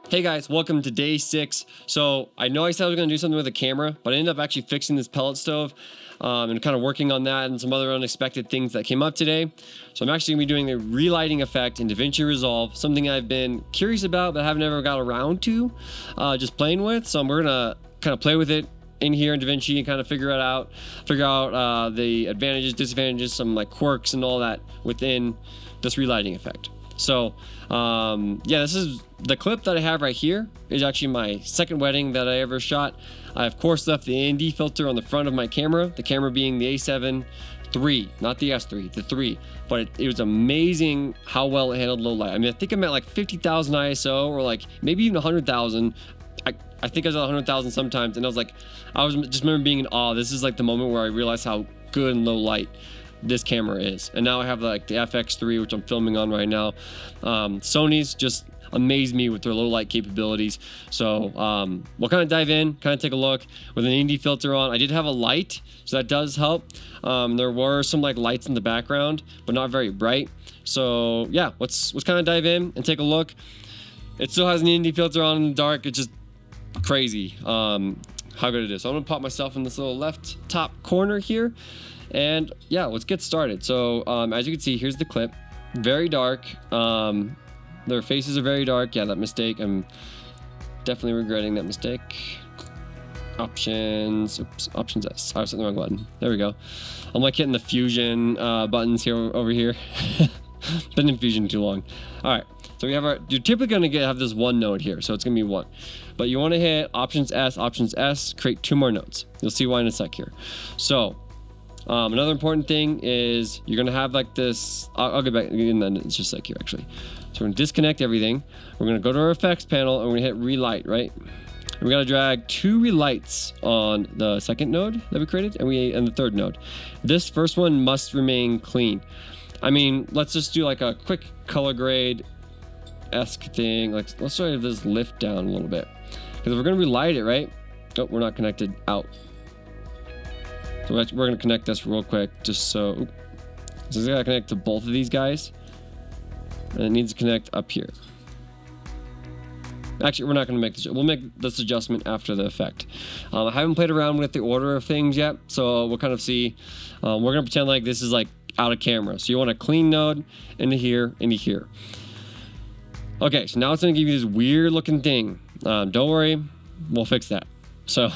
Hey guys, welcome to day 6. So I know I said I was going to do something with the camera, but I ended up actually fixing this pellet stove and kind of working on that and some other unexpected things that came up today. So I'm actually going to be doing the relighting effect in DaVinci Resolve, something I've been curious about but haven't ever got around to just playing with. So we're going to kind of play with it in here in DaVinci and kind of figure out the advantages, disadvantages, some like quirks and all that within this relighting effect. So yeah, this is the clip that I have right here is actually my second wedding that I ever shot. I of course left the ND filter on the front of my camera, the camera being the A7 III, not the S3, the 3. But it was amazing how well it handled low light. I mean, I think I'm at like 50,000 ISO or like maybe even 100,000. I think I was at 100,000 sometimes, and I was just remember being in awe. This is like the moment where I realized how good in low light this camera is. And now I have like the FX3, which I'm filming on right now. Sony's just amazed me with their low light capabilities. So we'll kind of dive in, kind of take a look with an ND filter on. I did have a light, so that does help. There were some like lights in the background, but not very bright. So yeah, let's kind of dive in and take a look. It still has an ND filter on in the dark. It's just crazy how good it is. So I'm gonna pop myself in this little left top corner here. And yeah, let's get started. So as you can see, here's the clip. Very dark. Their faces are very dark. Yeah, that mistake. I'm definitely regretting that mistake. Options. Oops. Options S. I was hitting the wrong button. There we go. I'm like hitting the fusion buttons here over here. Been in fusion too long. All right. So we have you're typically going to have this one node here. So it's going to be 1. But you want to hit Options S, create 2 more nodes. You'll see why in a sec here. So another important thing is you're going to have like this. I'll get back and then it's just like here actually. So we're going to disconnect everything. We're going to go to our effects panel and we're going to hit relight, right? And we got to drag 2 relights on the second node that we created and the third node. This first one must remain clean. I mean, let's just do like a quick color grade-esque thing. Like let's try to just lift down a little bit. Because if we're going to relight it, right? Oh, we're not connected out. So we're going to connect this real quick just so. So it's got to connect to both of these guys. And it needs to connect up here. Actually, we're not going to make this. We'll make this adjustment after the effect. I haven't played around with the order of things yet. So we'll kind of see. We're going to pretend like this is like out of camera. So you want a clean node into here, into here. Okay, so now it's going to give you this weird looking thing. Don't worry, we'll fix that. So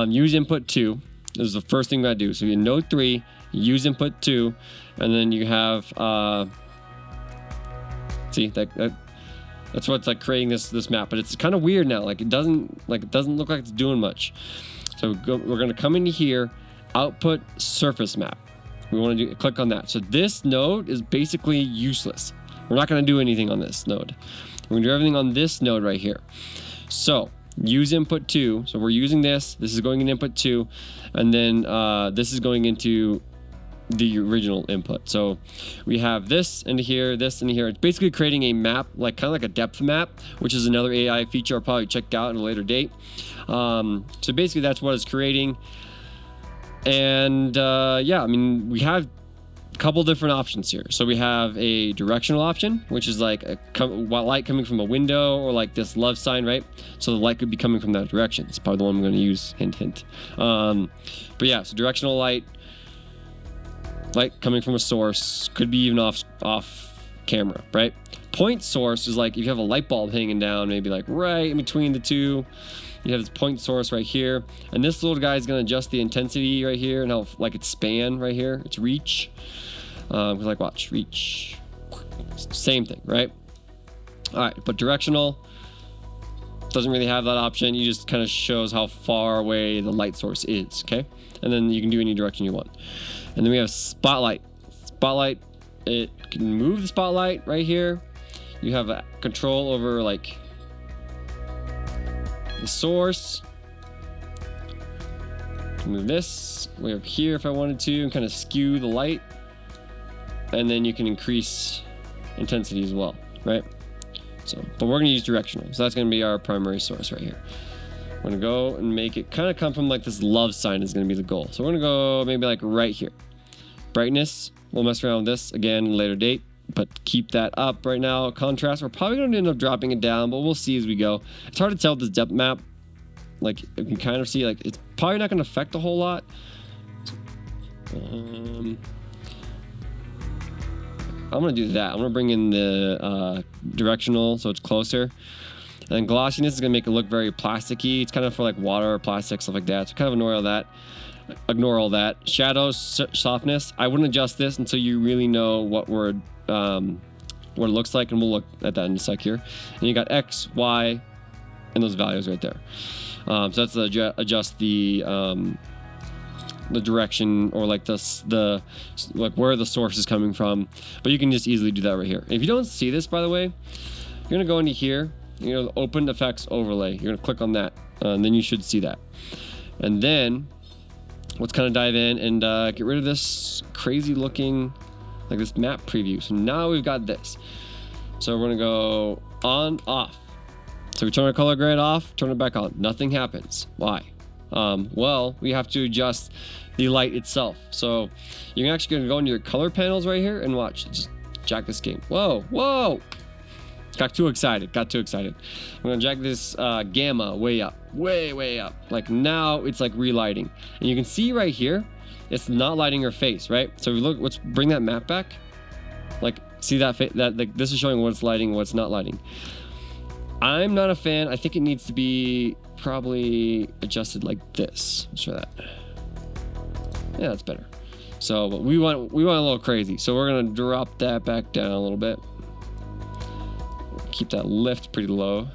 use input 2. This is the first thing I do. So you node 3, use input 2, and then you have see that's what's like creating this map. But it's kind of weird now. Like it doesn't look like it's doing much. So we're gonna come into here, output surface map. We want to click on that. So this node is basically useless. We're not going to do anything on this node. We're going to do everything on this node right here. So use input 2. So we're using this. This is going in input 2. And then this is going into the original input. So we have this into here, this into here. It's basically creating a map, like kind of like a depth map, which is another AI feature I'll probably check out at a later date. So basically that's what it's creating. And yeah, I mean, we have a couple different options here. So we have a directional option, which is like light coming from a window or like this love sign, right? So the light could be coming from that direction. It's probably the one I'm going to use, hint, hint. But yeah, so directional light coming from a source, could be even off camera, right? Point source is like if you have a light bulb hanging down, maybe like right in between the two. You have this point source right here, and this little guy is going to adjust the intensity right here and how like its span right here, its reach. Like watch, reach, same thing, right? All right, but directional doesn't really have that option. You just kind of shows how far away the light source is, okay? And then you can do any direction you want. And then we have spotlight. Spotlight, it can move the spotlight right here. You have a control over like the source. Move this way up here if I wanted to and kind of skew the light. And then you can increase intensity as well, right? So, but we're gonna use directional. So that's gonna be our primary source right here. We're gonna go and make it kind of come from like this love sign is gonna be the goal. So we're gonna go maybe like right here. Brightness, we'll mess around with this again at a later date. but keep that up right now. Contrast, we're probably going to end up dropping it down, but we'll see as we go. It's hard to tell with this depth map. Like, you can kind of see, like, it's probably not going to affect a whole lot. I'm going to do that. I'm going to bring in the directional so it's closer. And glossiness is going to make it look very plasticky. It's kind of for like water or plastic, stuff like that. So kind of ignore all that. Shadows, softness. I wouldn't adjust this until you really know what it looks like, and we'll look at that in a sec here. And you got X, Y, and those values right there. So that's to adjust the direction, or like the like where the source is coming from. But you can just easily do that right here. If you don't see this, by the way, you're gonna go into here. You know, open effects overlay. You're gonna click on that, and then you should see that. And then let's kind of dive in and get rid of this crazy looking, like this map preview. So now we've got this. So we're gonna go on, off. So we turn our color grade off, turn it back on. Nothing happens. Why? Well, we have to adjust the light itself. So you're actually gonna go into your color panels right here and watch. Just jack this game. Whoa, whoa! Got too excited. I'm gonna jack this gamma way up, way up. Like now it's like relighting, and you can see right here, it's not lighting your face, right? So if we look, let's bring that map back. Like, see that like this is showing what's lighting, what's not lighting. I'm not a fan. I think it needs to be probably adjusted like this. Let's try that. Yeah, that's better. So, but we went a little crazy. So we're gonna drop that back down a little bit. Keep that lift pretty low.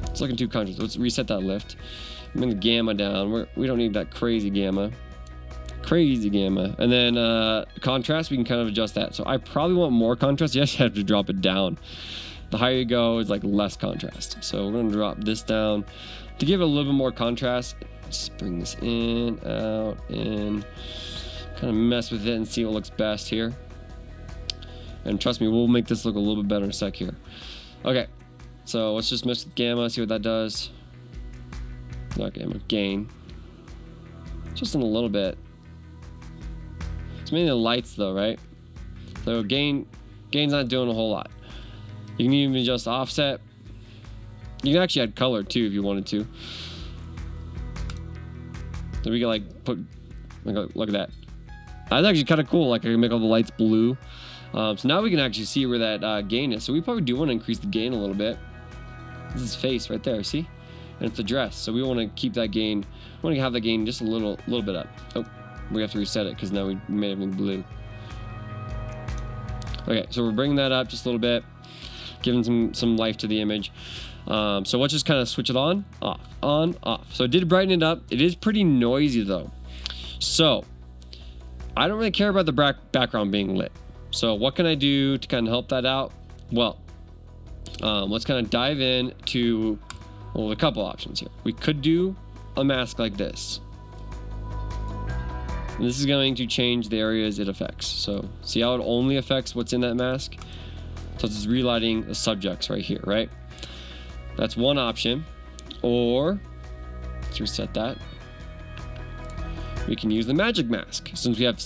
It's looking too contrast. Let's reset that lift. Bring the gamma down. We don't need that crazy gamma. And then contrast, we can kind of adjust that. So I probably want more contrast. You actually have to drop it down. The higher you go is like less contrast. So we're gonna drop this down to give it a little bit more contrast. Just bring this in, out, in. Kind of mess with it and see what looks best here. And trust me, we'll make this look a little bit better in a sec here. Okay, so let's just mix with gamma, see what that does. Not gamma, gain. Just in a little bit. It's mainly the lights though, right? So gain's not doing a whole lot. You can even adjust offset. You can actually add color too if you wanted to. So we can like put, look at that. That's actually kind of cool. Like I can make all the lights blue. So now we can actually see where that gain is. So we probably do want to increase the gain a little bit. This is face right there, see? And it's the dress. So we want to keep that gain. We want to have the gain just a little bit up. Oh, we have to reset it because now we made everything blue. Okay, so we're bringing that up just a little bit, giving some life to the image. So let's just kind of switch it on, off. So it did brighten it up. It is pretty noisy though. So I don't really care about the background being lit. So what can I do to kind of help that out? Well, let's kind of dive in to, well, a couple options here. We could do a mask like this. And this is going to change the areas it affects. So see how it only affects what's in that mask? So it's relighting the subjects right here, right? That's one option. Or, let's reset that. We can use the magic mask since we have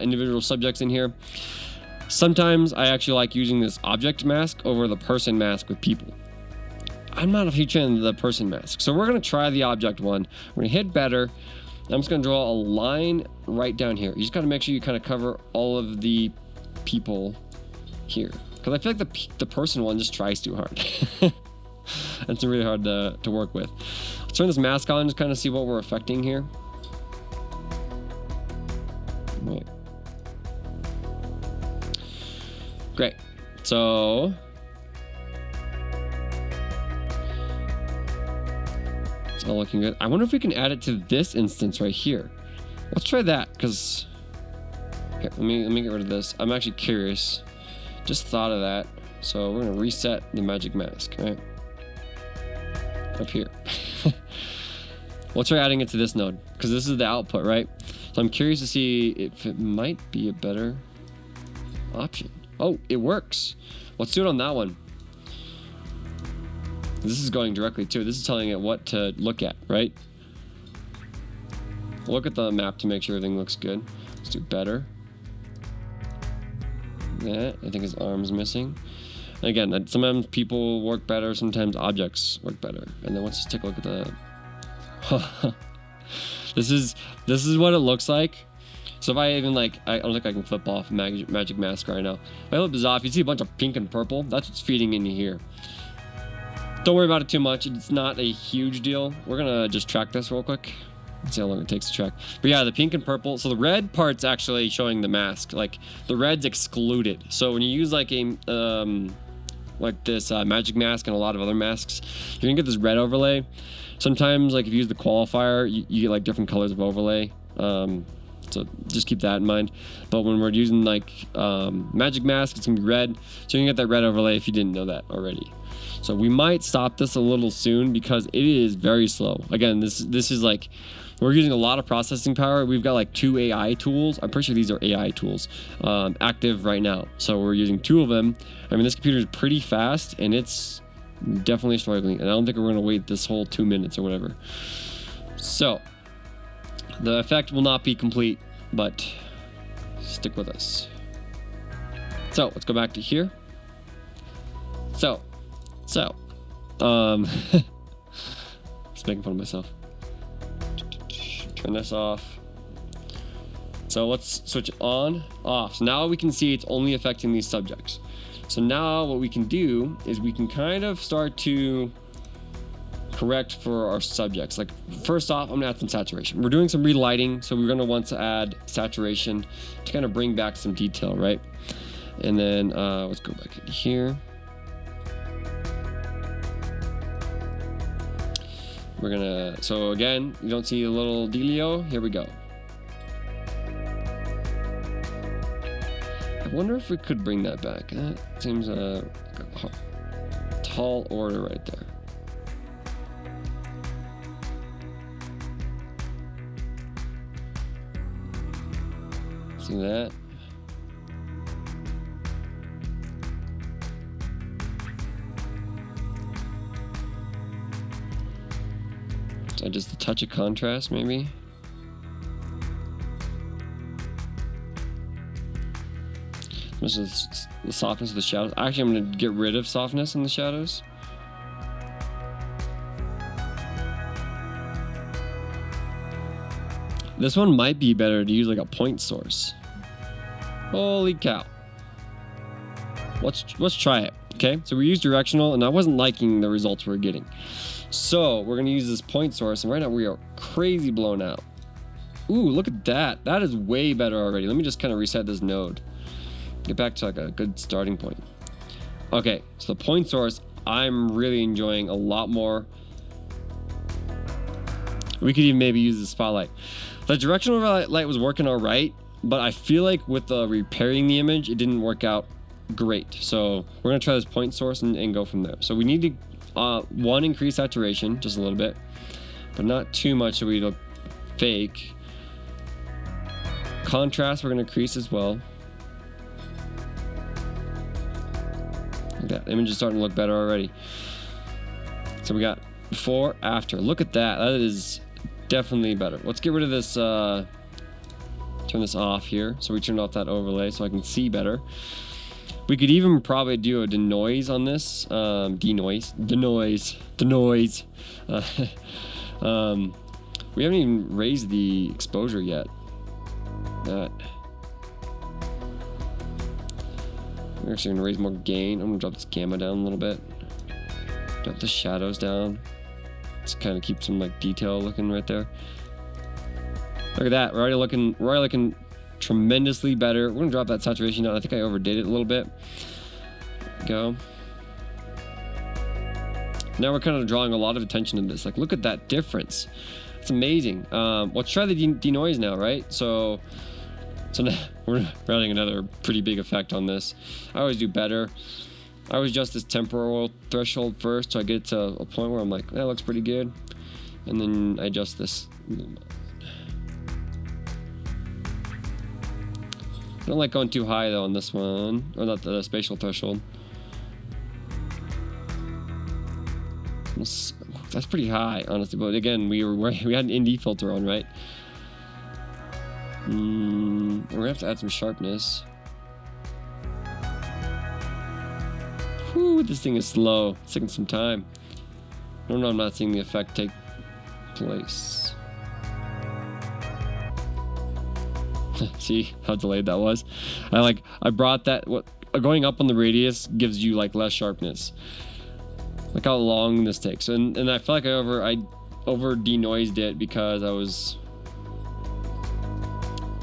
individual subjects in here. Sometimes I actually like using this object mask over the person mask with people. I'm not a huge fan of the person mask. So we're going to try the object one. We're going to hit better. I'm just going to draw a line right down here. You just got to make sure you kind of cover all of the people here. Because I feel like the person one just tries too hard. It's really hard to work with. Let's turn this mask on and just kind of see what we're affecting here. Wait. Great. So it's all looking good. I wonder if we can add it to this instance right here. Let's try that, because here, let me get rid of this. I'm actually curious. Just thought of that. So we're gonna reset the magic mask, right? Up here. We'll try adding it to this node, because this is the output, right? So I'm curious to see if it might be a better option. Oh, it works. Let's do it on that one. This is going directly to it. This is telling it what to look at, right? Look at the map to make sure everything looks good. Let's do better. that. I think his arm's missing. And again, sometimes people work better, sometimes objects work better. And then let's just take a look at the... This is what it looks like. So if I even I don't think I can flip off magic mask right now. If I flip this off, you see a bunch of pink and purple. That's what's feeding into here. Don't worry about it too much. It's not a huge deal. We're gonna just track this real quick. Let's see how long it takes to track. But yeah, the pink and purple. So the red part's actually showing the mask. Like the red's excluded. So when you use like a like this magic mask and a lot of other masks, you're gonna get this red overlay. Sometimes like if you use the qualifier, you get like different colors of overlay. So just keep that in mind. But when we're using like magic mask, it's gonna be red. So you can get that red overlay if you didn't know that already. So we might stop this a little soon because it is very slow. Again, this is like, we're using a lot of processing power. We've got like 2 AI tools. I'm pretty sure these are AI tools active right now. So we're using 2 of them. I mean, this computer is pretty fast and it's definitely struggling. And I don't think we're gonna wait this whole 2 minutes or whatever. So the effect will not be complete, but stick with us. So let's go back to here. So, just making fun of myself. Turn this off. So let's switch it on, off. So now we can see it's only affecting these subjects. So now what we can do is we can kind of start to correct for our subjects. Like first off, I'm gonna add some saturation. We're doing some relighting, so we're gonna want to add saturation to kind of bring back some detail, right? And then let's go back in here. We're gonna, so again, you don't see a little dealio. Here we go. I wonder if we could bring that back. That seems like a tall order right there. See that? So just a touch of contrast, maybe. This is the softness of the shadows. Actually, I'm gonna get rid of softness in the shadows. This one might be better to use like a point source. Holy cow. Let's try it. Okay, so we used directional and I wasn't liking the results we're getting. So we're gonna use this point source, and right now we are crazy blown out. Ooh, look at that. That is way better already. Let me just kind of reset this node. Get back to like a good starting point. Okay, so the point source, I'm really enjoying a lot more. We could even maybe use the spotlight. The directional light was working all right, but I feel like with the repairing the image, it didn't work out great. So we're gonna try this point source and go from there. So we need to one, increase saturation just a little bit, but not too much so we look fake. Contrast we're gonna increase as well. Like that image is starting to look better already. So we got before, after. Look at that. That is definitely better. Let's get rid of this. Turn this off here. So we turned off that overlay so I can see better. We could even probably do a denoise on this. Denoise. We haven't even raised the exposure yet. We're actually gonna raise more gain. I'm gonna drop this gamma down a little bit. Drop the shadows down. Just kind of keep some like detail looking right there. Look at that. We're already looking tremendously better. We're gonna drop that saturation down. I think I overdid it a little bit. Go. Now we're kind of drawing a lot of attention to this. Like, look at that difference. It's amazing. Let's try the denoise now, right? So now we're adding another pretty big effect on this. I always do better. I always adjust this temporal threshold first, so I get to a point where I'm like, that looks pretty good, and then I adjust this. I don't like going too high though on this one, or not the spatial threshold. That's pretty high, honestly. But again, we had an ND filter on, right? We're gonna have to add some sharpness. Ooh, this thing is slow. It's taking some time. No, I'm not seeing the effect take place. See how delayed that was? I brought that, going up on the radius gives you like less sharpness. Look how long this takes. And I feel like I over denoised it because I was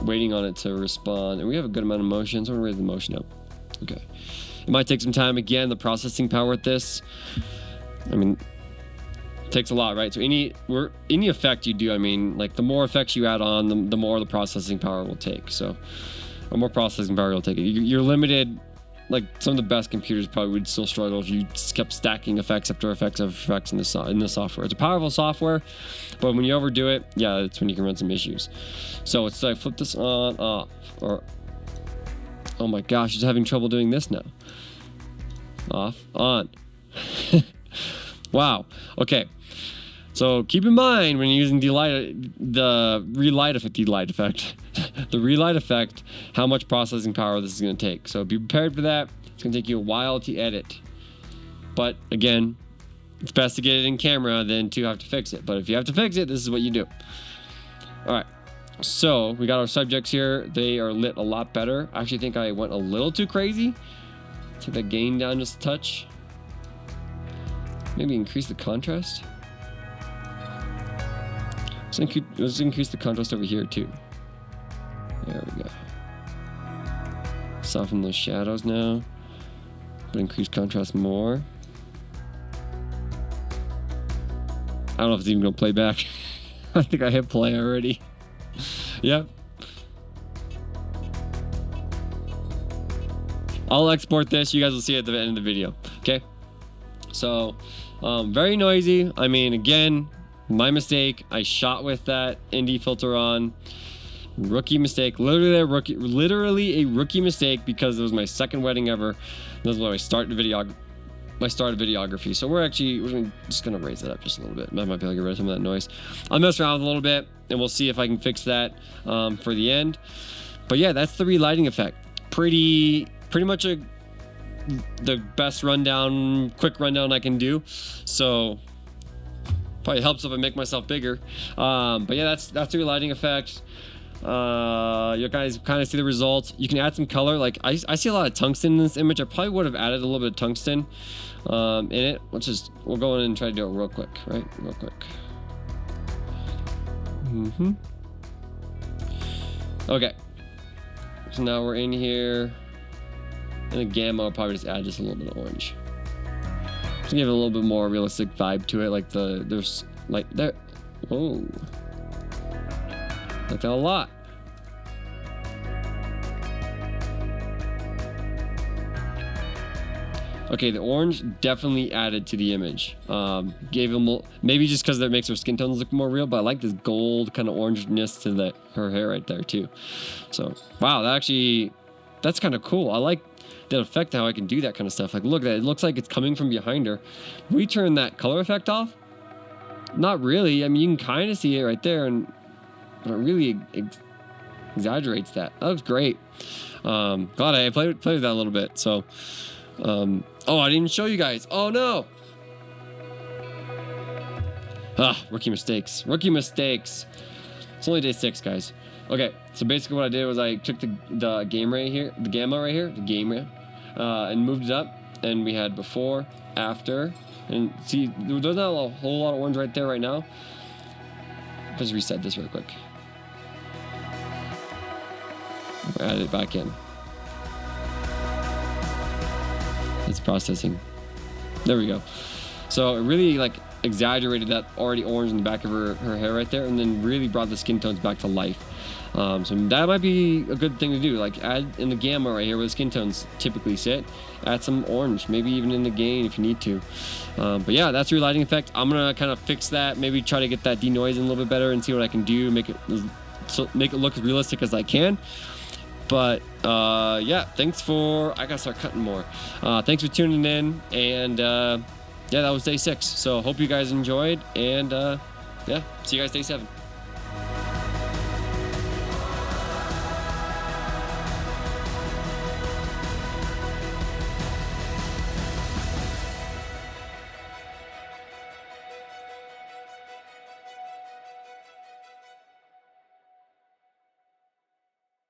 waiting on it to respond. And we have a good amount of motion, so I'm gonna raise the motion up. Okay. It might take some time. Again, the processing power with this, I mean, it takes a lot, right? So any effect you do, I mean, like the more effects you add on, the more the processing power will take. So, or more processing power will take it. You're limited. Like some of the best computers probably would still struggle if you just kept stacking effects after effects after effects in the software. It's a powerful software, but when you overdo it, yeah, that's when you can run some issues. So it's like flip this on, off, or oh my gosh, just having trouble doing this now. Off, on. Wow. Okay. So keep in mind when you're using the relight effect, how much processing power this is going to take. So be prepared for that. It's going to take you a while to edit. But again, it's best to get it in camera than to have to fix it. But if you have to fix it, this is what you do. All right. So we got our subjects here. They are lit a lot better. I actually think I went a little too crazy. Take that gain down just a touch. Maybe increase the contrast. Let's increase the contrast over here too. There we go. Soften those shadows now, but increase contrast more. I don't know if it's even gonna play back. I think I hit play already. Yep. I'll export this. You guys will see it at the end of the video. Okay. So, very noisy. I mean, again, my mistake. I shot with that ND filter on. Rookie mistake. Literally a rookie mistake because it was my second wedding ever. This is when I started videography. So we're just gonna raise it up just a little bit. I might be able to get rid of some of that noise. I'll mess around with a little bit and we'll see if I can fix that for the end. But yeah, that's the relighting effect. Pretty much the best quick rundown I can do. So probably helps if I make myself bigger. But yeah, that's the relighting effect. You guys kind of see the results. You can add some color. Like I see a lot of tungsten in this image. I probably would have added a little bit of tungsten in it. We'll go in and try to do it real quick, right? Real quick. Okay. So now we're in here. And the gamma, I'll probably just add just a little bit of orange. Just give it a little bit more realistic vibe to it. Like there's like there. Whoa. Like that a lot. Okay, the orange definitely added to the image. Gave him maybe just because that makes her skin tones look more real, but I like this gold kind of orangeness to her hair right there too. So wow, that's kind of cool. I like that effect, how I can do that kind of stuff. Like look, it looks like it's coming from behind her. We turn that color effect off. Not really. I mean, you can kind of see it right there, but it really exaggerates that. That looks great. Glad I played with that a little bit. So, oh, I didn't even show you guys. Oh no. Rookie mistakes. It's only day 6, guys. Okay, so basically what I did was I took the gamma right here, and moved it up, and we had before, after, and see, there's not a whole lot of orange right there right now. Let's reset this real quick. Add it back in. It's processing. There we go. So it really like exaggerated that already orange in the back of her hair right there, and then really brought the skin tones back to life. So that might be a good thing to do. Like add in the gamma right here where the skin tones typically sit. Add some orange, maybe even in the gain if you need to. But yeah, that's your lighting effect. I'm gonna kind of fix that. Maybe try to get that denoising a little bit better and see what I can do. Make it look as realistic as I can. But yeah, I gotta start cutting more. Thanks for tuning in, and yeah, that was day 6. So hope you guys enjoyed, and yeah, see you guys day 7.